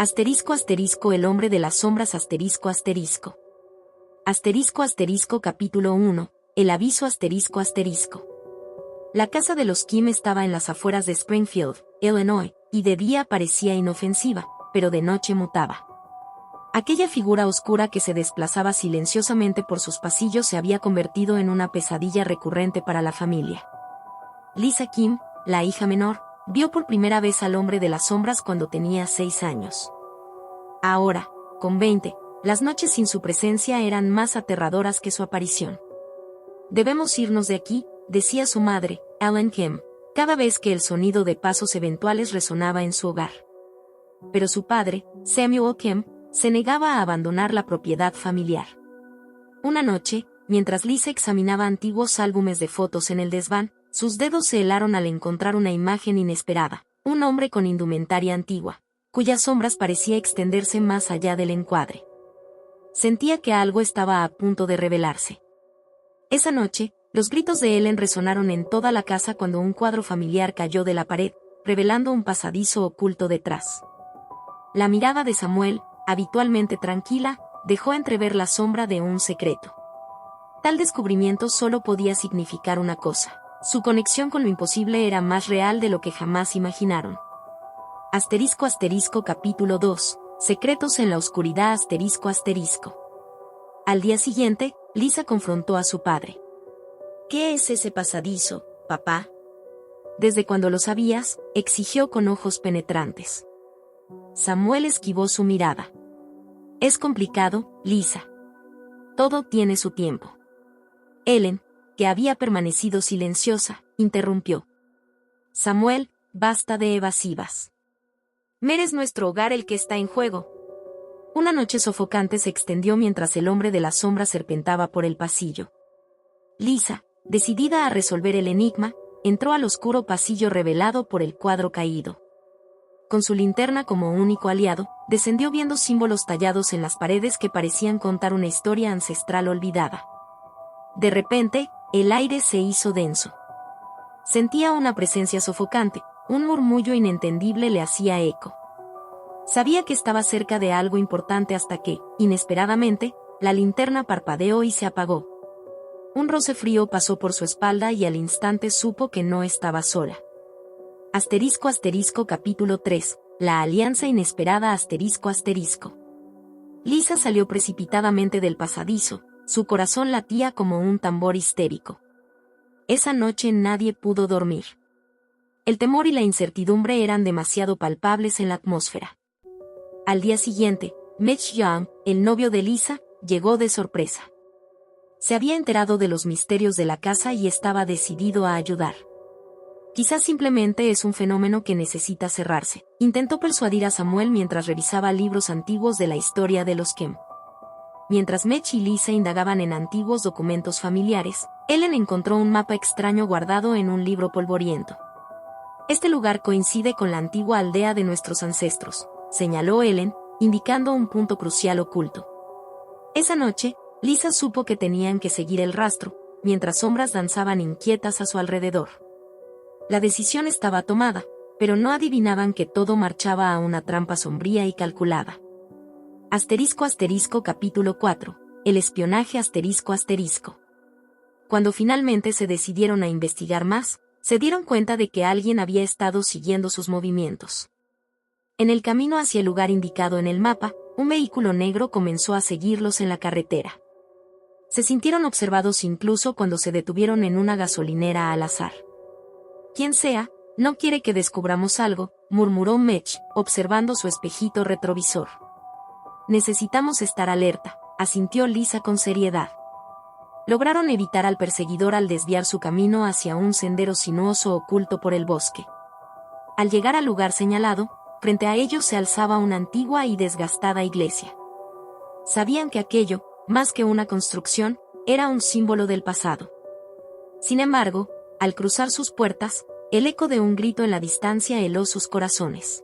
Asterisco asterisco el hombre de las sombras asterisco asterisco. Asterisco asterisco capítulo 1, el aviso asterisco asterisco. La casa de los Kim estaba en las afueras de Springfield, Illinois, y de día parecía inofensiva, pero de noche mutaba. Aquella figura oscura que se desplazaba silenciosamente por sus pasillos se había convertido en una pesadilla recurrente para la familia. Lisa Kim, la hija menor, vio por primera vez al hombre de las sombras cuando tenía 6 años. Ahora, con 20, las noches sin su presencia eran más aterradoras que su aparición. «Debemos irnos de aquí», decía su madre, Ellen Kim, cada vez que el sonido de pasos eventuales resonaba en su hogar. Pero su padre, Samuel Kim, se negaba a abandonar la propiedad familiar. Una noche, mientras Lisa examinaba antiguos álbumes de fotos en el desván, sus dedos se helaron al encontrar una imagen inesperada, un hombre con indumentaria antigua, cuyas sombras parecía extenderse más allá del encuadre. Sentía que algo estaba a punto de revelarse. Esa noche, los gritos de Ellen resonaron en toda la casa cuando un cuadro familiar cayó de la pared, revelando un pasadizo oculto detrás. La mirada de Samuel, habitualmente tranquila, dejó entrever la sombra de un secreto. Tal descubrimiento solo podía significar una cosa: su conexión con lo imposible era más real de lo que jamás imaginaron. Asterisco asterisco capítulo 2, secretos en la oscuridad asterisco asterisco. Al día siguiente, Lisa confrontó a su padre. «¿Qué es ese pasadizo, papá?» «¿Desde cuando lo sabías?», exigió con ojos penetrantes. Samuel esquivó su mirada. «Es complicado, Lisa. Todo tiene su tiempo». Ellen, que había permanecido silenciosa, interrumpió. «Samuel, basta de evasivas. ¿Es nuestro hogar el que está en juego?» Una noche sofocante se extendió mientras el hombre de la sombra serpentaba por el pasillo. Lisa, decidida a resolver el enigma, entró al oscuro pasillo revelado por el cuadro caído. Con su linterna como único aliado, descendió viendo símbolos tallados en las paredes que parecían contar una historia ancestral olvidada. De repente, el aire se hizo denso. Sentía una presencia sofocante, un murmullo inentendible le hacía eco. Sabía que estaba cerca de algo importante hasta que, inesperadamente, la linterna parpadeó y se apagó. Un roce frío pasó por su espalda y al instante supo que no estaba sola. Asterisco asterisco capítulo 3, la alianza inesperada asterisco asterisco. Lisa salió precipitadamente del pasadizo, su corazón latía como un tambor histérico. Esa noche nadie pudo dormir. El temor y la incertidumbre eran demasiado palpables en la atmósfera. Al día siguiente, Mitch Young, el novio de Lisa, llegó de sorpresa. Se había enterado de los misterios de la casa y estaba decidido a ayudar. «Quizás simplemente es un fenómeno que necesita cerrarse», intentó persuadir a Samuel mientras revisaba libros antiguos de la historia de los Kim. Mientras Mitch y Lisa indagaban en antiguos documentos familiares, Ellen encontró un mapa extraño guardado en un libro polvoriento. «Este lugar coincide con la antigua aldea de nuestros ancestros», señaló Ellen, indicando un punto crucial oculto. Esa noche, Lisa supo que tenían que seguir el rastro, mientras sombras danzaban inquietas a su alrededor. La decisión estaba tomada, pero no adivinaban que todo marchaba a una trampa sombría y calculada. Asterisco asterisco capítulo 4, el espionaje asterisco asterisco. Cuando finalmente se decidieron a investigar más, se dieron cuenta de que alguien había estado siguiendo sus movimientos. En el camino hacia el lugar indicado en el mapa, un vehículo negro comenzó a seguirlos en la carretera. Se sintieron observados incluso cuando se detuvieron en una gasolinera al azar. «Quien sea, no quiere que descubramos algo», murmuró Mitch, observando su espejito retrovisor. «Necesitamos estar alerta», asintió Lisa con seriedad. Lograron evitar al perseguidor al desviar su camino hacia un sendero sinuoso oculto por el bosque. Al llegar al lugar señalado, frente a ellos se alzaba una antigua y desgastada iglesia. Sabían que aquello, más que una construcción, era un símbolo del pasado. Sin embargo, al cruzar sus puertas, el eco de un grito en la distancia heló sus corazones.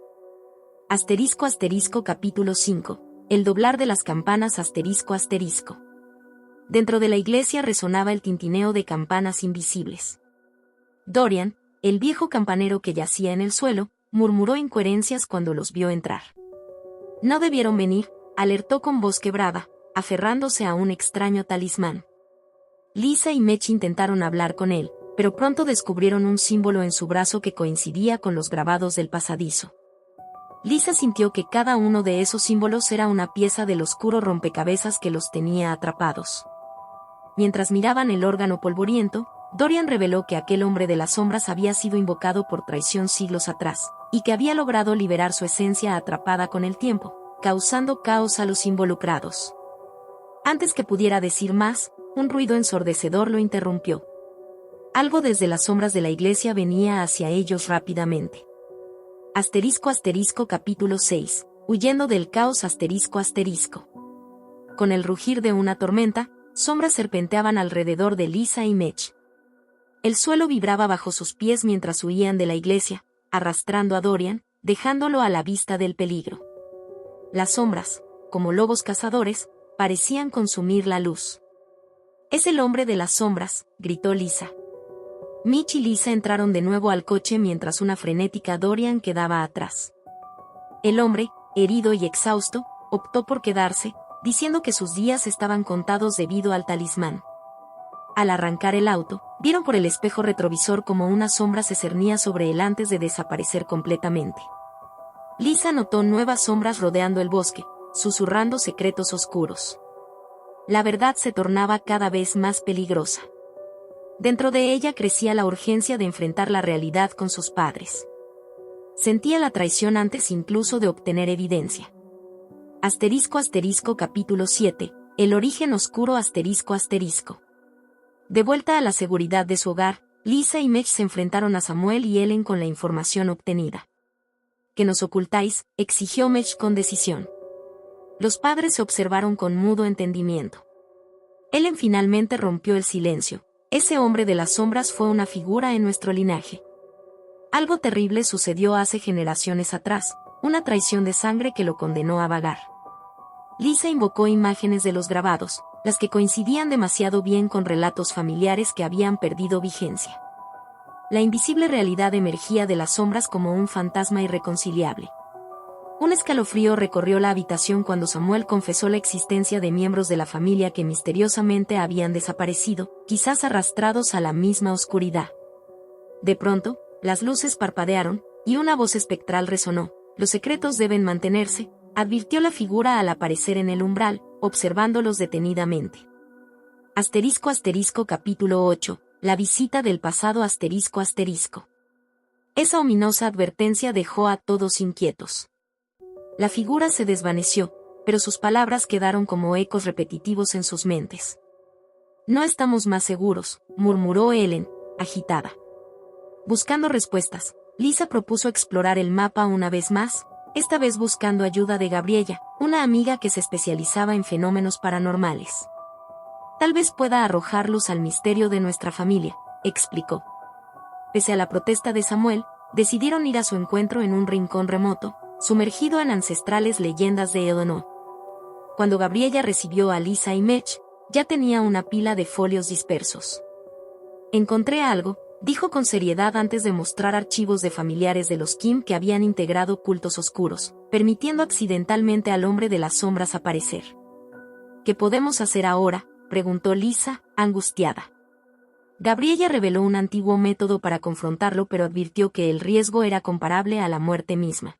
Asterisco asterisco capítulo 5, el doblar de las campanas asterisco asterisco. Dentro de la iglesia resonaba el tintineo de campanas invisibles. Dorian, el viejo campanero que yacía en el suelo, murmuró incoherencias cuando los vio entrar. No debieron venir, alertó con voz quebrada, aferrándose a un extraño talismán. Lisa y Mitch intentaron hablar con él, pero pronto descubrieron un símbolo en su brazo que coincidía con los grabados del pasadizo. Lisa sintió que cada uno de esos símbolos era una pieza del oscuro rompecabezas que los tenía atrapados. Mientras miraban el órgano polvoriento, Dorian reveló que aquel hombre de las sombras había sido invocado por traición siglos atrás, y que había logrado liberar su esencia atrapada con el tiempo, causando caos a los involucrados. Antes que pudiera decir más, un ruido ensordecedor lo interrumpió. Algo desde las sombras de la iglesia venía hacia ellos rápidamente. Capítulo 6. Huyendo del caos Con el rugir de una tormenta, sombras serpenteaban alrededor de Lisa y Mitch. El suelo vibraba bajo sus pies mientras huían de la iglesia, arrastrando a Dorian, dejándolo a la vista del peligro. Las sombras, como lobos cazadores, parecían consumir la luz. «Es el hombre de las sombras», gritó Lisa. Mitch y Lisa entraron de nuevo al coche mientras una frenética Dorian quedaba atrás. El hombre, herido y exhausto, optó por quedarse, diciendo que sus días estaban contados debido al talismán. Al arrancar el auto, vieron por el espejo retrovisor como una sombra se cernía sobre él antes de desaparecer completamente. Lisa notó nuevas sombras rodeando el bosque, susurrando secretos oscuros. La verdad se tornaba cada vez más peligrosa. Dentro de ella crecía la urgencia de enfrentar la realidad con sus padres. Sentía la traición antes incluso de obtener evidencia. Capítulo 7. El origen oscuro De vuelta a la seguridad de su hogar, Lisa y Mitch se enfrentaron a Samuel y Ellen con la información obtenida. «¿Qué nos ocultáis?», exigió Mitch con decisión. Los padres se observaron con mudo entendimiento. Ellen finalmente rompió el silencio. «Ese hombre de las sombras fue una figura en nuestro linaje. Algo terrible sucedió hace generaciones atrás, una traición de sangre que lo condenó a vagar». Lisa invocó imágenes de los grabados, las que coincidían demasiado bien con relatos familiares que habían perdido vigencia. La invisible realidad emergía de las sombras como un fantasma irreconciliable. Un escalofrío recorrió la habitación cuando Samuel confesó la existencia de miembros de la familia que misteriosamente habían desaparecido, quizás arrastrados a la misma oscuridad. De pronto, las luces parpadearon, y una voz espectral resonó: «Los secretos deben mantenerse», advirtió la figura al aparecer en el umbral, observándolos detenidamente. Capítulo 8. La visita del pasado Esa ominosa advertencia dejó a todos inquietos. La figura se desvaneció, pero sus palabras quedaron como ecos repetitivos en sus mentes. «No estamos más seguros», murmuró Ellen, agitada. Buscando respuestas, Lisa propuso explorar el mapa una vez más, esta vez buscando ayuda de Gabriella, una amiga que se especializaba en fenómenos paranormales. «Tal vez pueda arrojar luz al misterio de nuestra familia», explicó. Pese a la protesta de Samuel, decidieron ir a su encuentro en un rincón remoto, sumergido en ancestrales leyendas de Eono. Cuando Gabriella recibió a Lisa y Mitch, ya tenía una pila de folios dispersos. «Encontré algo», dijo con seriedad antes de mostrar archivos de familiares de los Kim que habían integrado cultos oscuros, permitiendo accidentalmente al hombre de las sombras aparecer. «¿Qué podemos hacer ahora?», preguntó Lisa, angustiada. Gabriella reveló un antiguo método para confrontarlo, pero advirtió que el riesgo era comparable a la muerte misma.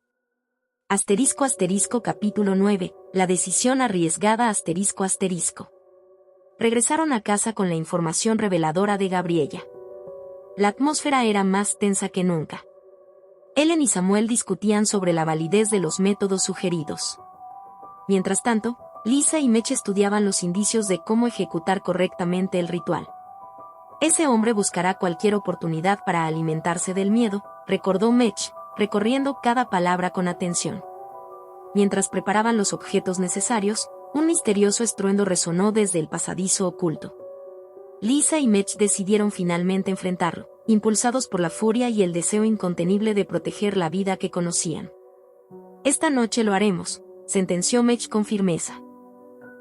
Capítulo 9. La decisión arriesgada Regresaron a casa con la información reveladora de Gabriella. La atmósfera era más tensa que nunca. Ellen y Samuel discutían sobre la validez de los métodos sugeridos. Mientras tanto, Lisa y Mitch estudiaban los indicios de cómo ejecutar correctamente el ritual. «Ese hombre buscará cualquier oportunidad para alimentarse del miedo», recordó Mitch, recorriendo cada palabra con atención. Mientras preparaban los objetos necesarios, un misterioso estruendo resonó desde el pasadizo oculto. Lisa y Mitch decidieron finalmente enfrentarlo, impulsados por la furia y el deseo incontenible de proteger la vida que conocían. «Esta noche lo haremos», sentenció Mitch con firmeza.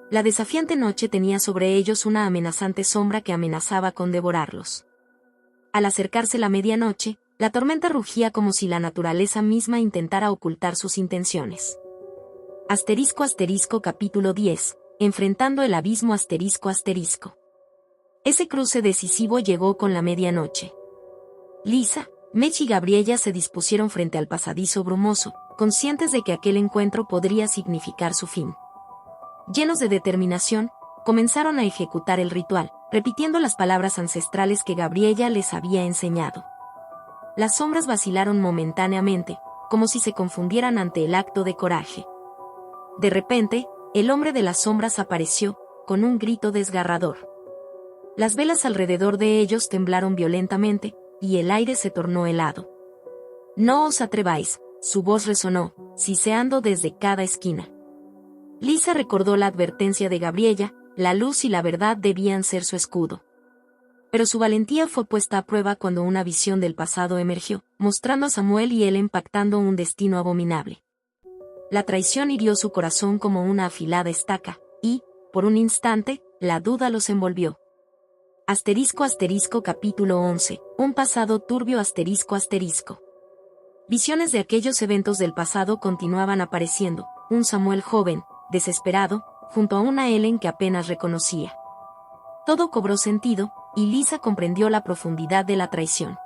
La desafiante noche tenía sobre ellos una amenazante sombra que amenazaba con devorarlos. Al acercarse la medianoche, la tormenta rugía como si la naturaleza misma intentara ocultar sus intenciones. Capítulo 10. Enfrentando el abismo ***. Ese cruce decisivo llegó con la medianoche. Lisa, Mech y Gabriella se dispusieron frente al pasadizo brumoso, conscientes de que aquel encuentro podría significar su fin. Llenos de determinación, comenzaron a ejecutar el ritual, repitiendo las palabras ancestrales que Gabriella les había enseñado. Las sombras vacilaron momentáneamente, como si se confundieran ante el acto de coraje. De repente, el hombre de las sombras apareció, con un grito desgarrador. Las velas alrededor de ellos temblaron violentamente, y el aire se tornó helado. «No os atreváis», su voz resonó, siseando desde cada esquina. Lisa recordó la advertencia de Gabriella, la luz y la verdad debían ser su escudo. Pero su valentía fue puesta a prueba cuando una visión del pasado emergió, mostrando a Samuel y Ellen pactando un destino abominable. La traición hirió su corazón como una afilada estaca, y, por un instante, la duda los envolvió. Capítulo 11. Un pasado turbio ***. Visiones de aquellos eventos del pasado continuaban apareciendo, un Samuel joven, desesperado, junto a una Ellen que apenas reconocía. Todo cobró sentido, y Lisa comprendió la profundidad de la traición.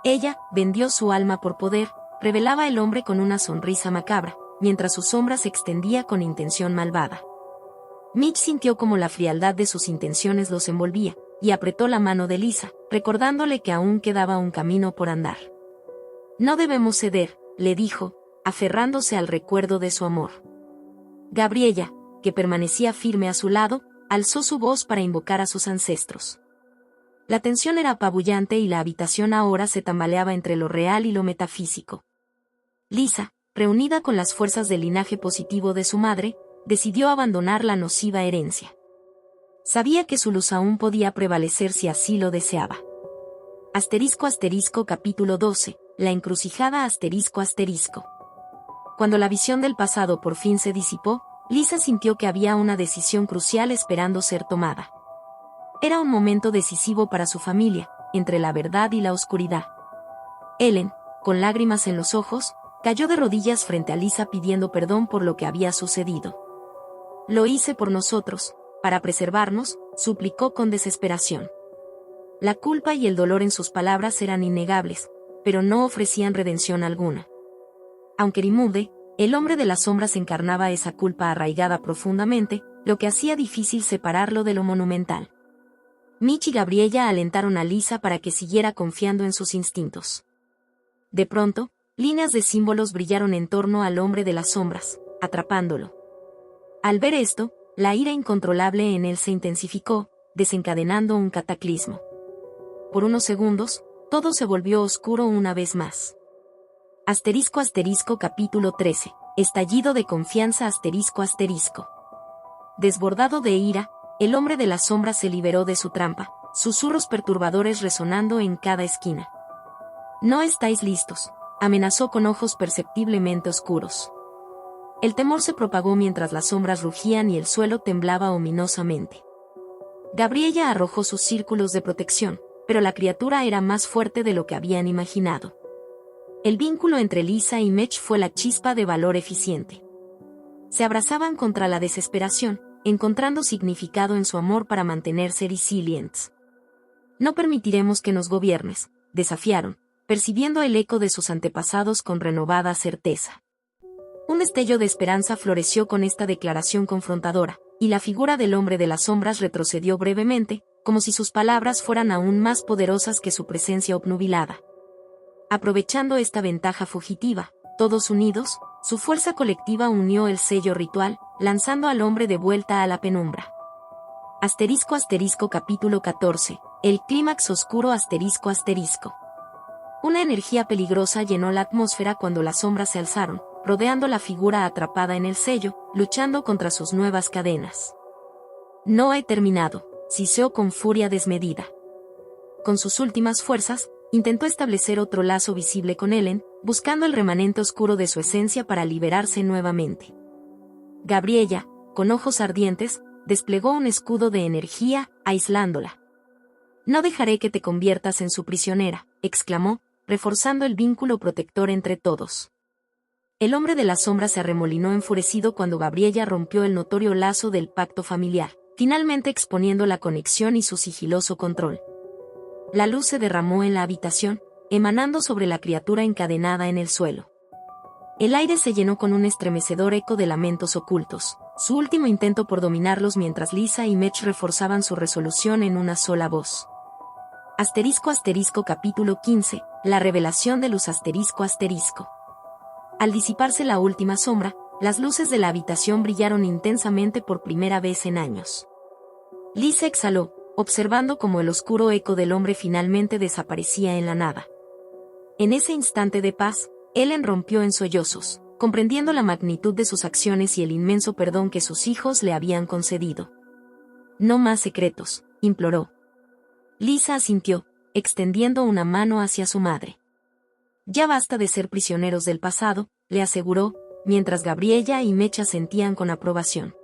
Ella, vendió su alma por poder, revelaba el hombre con una sonrisa macabra, mientras su sombra se extendía con intención malvada. Mitch sintió como la frialdad de sus intenciones los envolvía, y apretó la mano de Lisa, recordándole que aún quedaba un camino por andar. «No debemos ceder», le dijo, aferrándose al recuerdo de su amor. Gabriella, que permanecía firme a su lado, alzó su voz para invocar a sus ancestros. La tensión era apabullante y la habitación ahora se tambaleaba entre lo real y lo metafísico. Lisa, reunida con las fuerzas del linaje positivo de su madre, decidió abandonar la nociva herencia. Sabía que su luz aún podía prevalecer si así lo deseaba. Capítulo 12. La encrucijada ***. Cuando la visión del pasado por fin se disipó, Lisa sintió que había una decisión crucial esperando ser tomada. Era un momento decisivo para su familia, entre la verdad y la oscuridad. Ellen, con lágrimas en los ojos, cayó de rodillas frente a Lisa pidiendo perdón por lo que había sucedido. «Lo hice por nosotros, para preservarnos», suplicó con desesperación. La culpa y el dolor en sus palabras eran innegables, pero no ofrecían redención alguna. Aunque Rimude, el hombre de las sombras, encarnaba esa culpa arraigada profundamente, lo que hacía difícil separarlo de lo monumental. Mitch y Gabriella alentaron a Lisa para que siguiera confiando en sus instintos. De pronto, líneas de símbolos brillaron en torno al hombre de las sombras, atrapándolo. Al ver esto, la ira incontrolable en él se intensificó, desencadenando un cataclismo. Por unos segundos, todo se volvió oscuro una vez más. Capítulo 13. Estallido de confianza ***. Desbordado de ira, el hombre de las sombras se liberó de su trampa, susurros perturbadores resonando en cada esquina. «No estáis listos», amenazó con ojos perceptiblemente oscuros. El temor se propagó mientras las sombras rugían y el suelo temblaba ominosamente. Gabriella arrojó sus círculos de protección, pero la criatura era más fuerte de lo que habían imaginado. El vínculo entre Lisa y Mech fue la chispa de valor eficiente. Se abrazaban contra la desesperación, encontrando significado en su amor para mantenerse resilientes. «No permitiremos que nos gobiernes», desafiaron, percibiendo el eco de sus antepasados con renovada certeza. Un destello de esperanza floreció con esta declaración confrontadora, y la figura del hombre de las sombras retrocedió brevemente, como si sus palabras fueran aún más poderosas que su presencia obnubilada. Aprovechando esta ventaja fugitiva, todos unidos, su fuerza colectiva unió el sello ritual, lanzando al hombre de vuelta a la penumbra. Capítulo 14. El clímax oscuro ***. Una energía peligrosa llenó la atmósfera cuando las sombras se alzaron, rodeando la figura atrapada en el sello, luchando contra sus nuevas cadenas. «No he terminado», siseó con furia desmedida. Con sus últimas fuerzas, intentó establecer otro lazo visible con Ellen, buscando el remanente oscuro de su esencia para liberarse nuevamente. Gabriella, con ojos ardientes, desplegó un escudo de energía, aislándola. «No dejaré que te conviertas en su prisionera», exclamó, reforzando el vínculo protector entre todos. El hombre de las sombras se arremolinó enfurecido cuando Gabriella rompió el notorio lazo del pacto familiar, finalmente exponiendo la conexión y su sigiloso control. La luz se derramó en la habitación, emanando sobre la criatura encadenada en el suelo. El aire se llenó con un estremecedor eco de lamentos ocultos, su último intento por dominarlos mientras Lisa y Mech reforzaban su resolución en una sola voz. Capítulo 15, la revelación de luz ***. Al disiparse la última sombra, las luces de la habitación brillaron intensamente por primera vez en años. Lisa exhaló, observando cómo el oscuro eco del hombre finalmente desaparecía en la nada. En ese instante de paz, Ellen rompió en sollozos, comprendiendo la magnitud de sus acciones y el inmenso perdón que sus hijos le habían concedido. No más secretos, imploró. Lisa asintió, extendiendo una mano hacia su madre. Ya basta de ser prisioneros del pasado, le aseguró, mientras Gabriella y Mecha sentían con aprobación.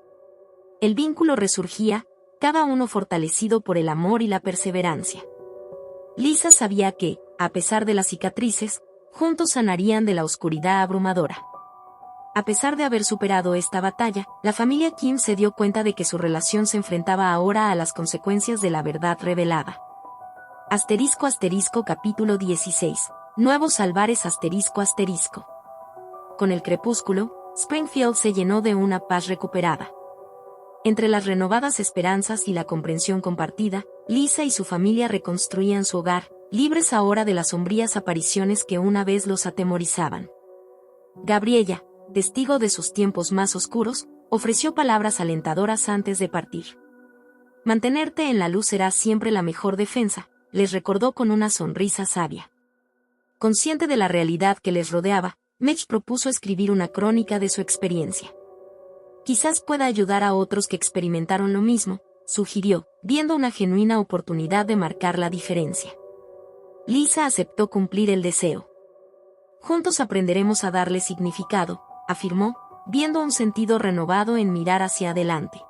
El vínculo resurgía, cada uno fortalecido por el amor y la perseverancia. Lisa sabía que, a pesar de las cicatrices, juntos sanarían de la oscuridad abrumadora. A pesar de haber superado esta batalla, la familia Kim se dio cuenta de que su relación se enfrentaba ahora a las consecuencias de la verdad revelada. Capítulo 16. Nuevos albares ***. Con el crepúsculo, Springfield se llenó de una paz recuperada. Entre las renovadas esperanzas y la comprensión compartida, Lisa y su familia reconstruían su hogar, libres ahora de las sombrías apariciones que una vez los atemorizaban. Gabriella, testigo de sus tiempos más oscuros, ofreció palabras alentadoras antes de partir. Mantenerte en la luz será siempre la mejor defensa, les recordó con una sonrisa sabia. Consciente de la realidad que les rodeaba, Mech propuso escribir una crónica de su experiencia. Quizás pueda ayudar a otros que experimentaron lo mismo, sugirió, viendo una genuina oportunidad de marcar la diferencia. Lisa aceptó cumplir el deseo. Juntos aprenderemos a darle significado, afirmó, viendo un sentido renovado en mirar hacia adelante.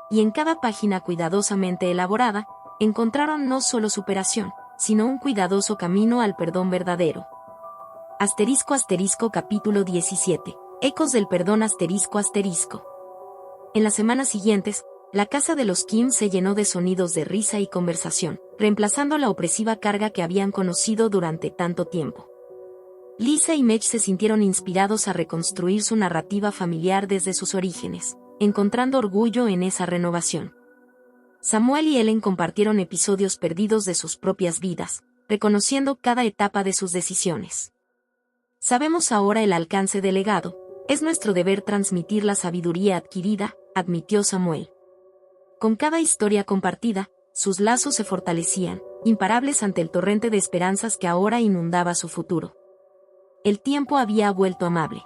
Y en cada página cuidadosamente elaborada, encontraron no solo superación, sino un cuidadoso camino al perdón verdadero. Capítulo 17. Ecos del perdón ***. En las semanas siguientes, la casa de los Kim se llenó de sonidos de risa y conversación, reemplazando la opresiva carga que habían conocido durante tanto tiempo. Lisa y Mech se sintieron inspirados a reconstruir su narrativa familiar desde sus orígenes, encontrando orgullo en esa renovación. Samuel y Ellen compartieron episodios perdidos de sus propias vidas, reconociendo cada etapa de sus decisiones. Sabemos ahora el alcance del legado, es nuestro deber transmitir la sabiduría adquirida, admitió Samuel. Con cada historia compartida, sus lazos se fortalecían, imparables ante el torrente de esperanzas que ahora inundaba su futuro. El tiempo había vuelto amable.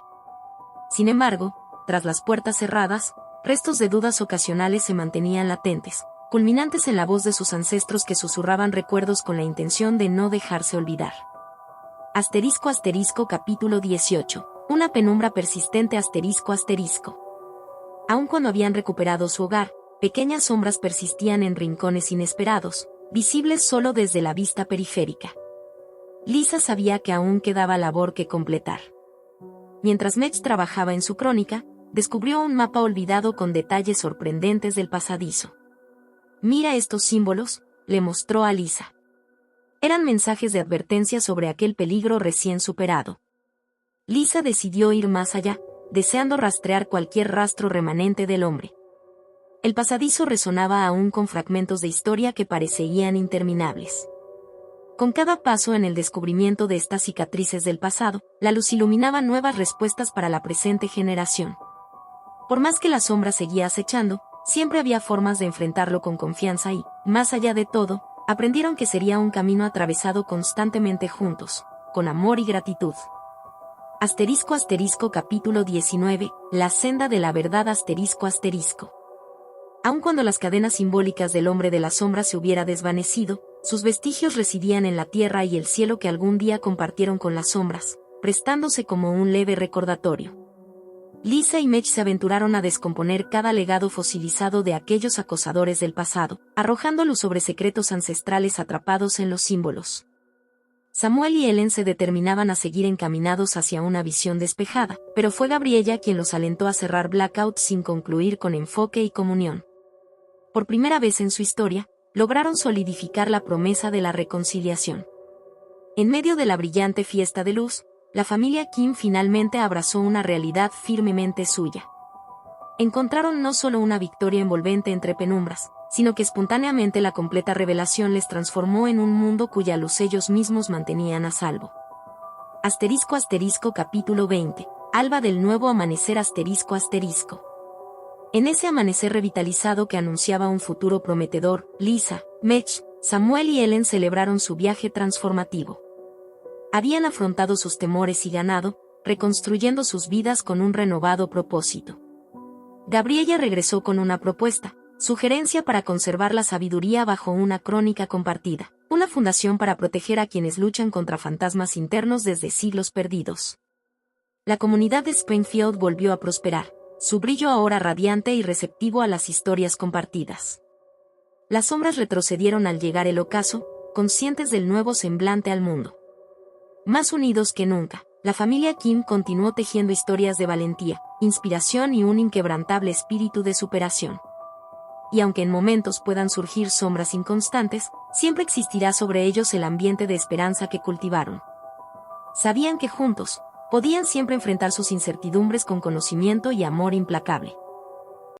Sin embargo, tras las puertas cerradas, restos de dudas ocasionales se mantenían latentes, culminantes en la voz de sus ancestros que susurraban recuerdos con la intención de no dejarse olvidar. Capítulo 18. Una penumbra persistente ***. Aun cuando habían recuperado su hogar, pequeñas sombras persistían en rincones inesperados, visibles solo desde la vista periférica. Lisa sabía que aún quedaba labor que completar. Mientras Mech trabajaba en su crónica, descubrió un mapa olvidado con detalles sorprendentes del pasadizo. «Mira estos símbolos», le mostró a Lisa. Eran mensajes de advertencia sobre aquel peligro recién superado. Lisa decidió ir más allá, deseando rastrear cualquier rastro remanente del hombre. El pasadizo resonaba aún con fragmentos de historia que parecían interminables. Con cada paso en el descubrimiento de estas cicatrices del pasado, la luz iluminaba nuevas respuestas para la presente generación. Por más que la sombra seguía acechando, siempre había formas de enfrentarlo con confianza y, más allá de todo, aprendieron que sería un camino atravesado constantemente juntos, con amor y gratitud. Capítulo 19. La senda de la verdad ***. Aun cuando las cadenas simbólicas del hombre de la sombra se hubiera desvanecido, sus vestigios residían en la tierra y el cielo que algún día compartieron con las sombras, prestándose como un leve recordatorio. Lisa y Mech se aventuraron a descomponer cada legado fosilizado de aquellos acosadores del pasado, arrojando luz sobre secretos ancestrales atrapados en los símbolos. Samuel y Ellen se determinaban a seguir encaminados hacia una visión despejada, pero fue Gabriella quien los alentó a cerrar Blackout sin concluir con enfoque y comunión. Por primera vez en su historia, lograron solidificar la promesa de la reconciliación. En medio de la brillante fiesta de luz, la familia Kim finalmente abrazó una realidad firmemente suya. Encontraron no solo una victoria envolvente entre penumbras, sino que espontáneamente la completa revelación les transformó en un mundo cuya luz ellos mismos mantenían a salvo. Capítulo 20. Alba del nuevo amanecer En ese amanecer revitalizado que anunciaba un futuro prometedor, Lisa, Mech, Samuel y Ellen celebraron su viaje transformativo. Habían afrontado sus temores y ganado, reconstruyendo sus vidas con un renovado propósito. Gabriella regresó con una propuesta, sugerencia para conservar la sabiduría bajo una crónica compartida, una fundación para proteger a quienes luchan contra fantasmas internos desde siglos perdidos. La comunidad de Springfield volvió a prosperar, su brillo ahora radiante y receptivo a las historias compartidas. Las sombras retrocedieron al llegar el ocaso, conscientes del nuevo semblante al mundo. Más unidos que nunca, la familia Kim continuó tejiendo historias de valentía, inspiración y un inquebrantable espíritu de superación. Y aunque en momentos puedan surgir sombras inconstantes, siempre existirá sobre ellos el ambiente de esperanza que cultivaron. Sabían que juntos, podían siempre enfrentar sus incertidumbres con conocimiento y amor implacable.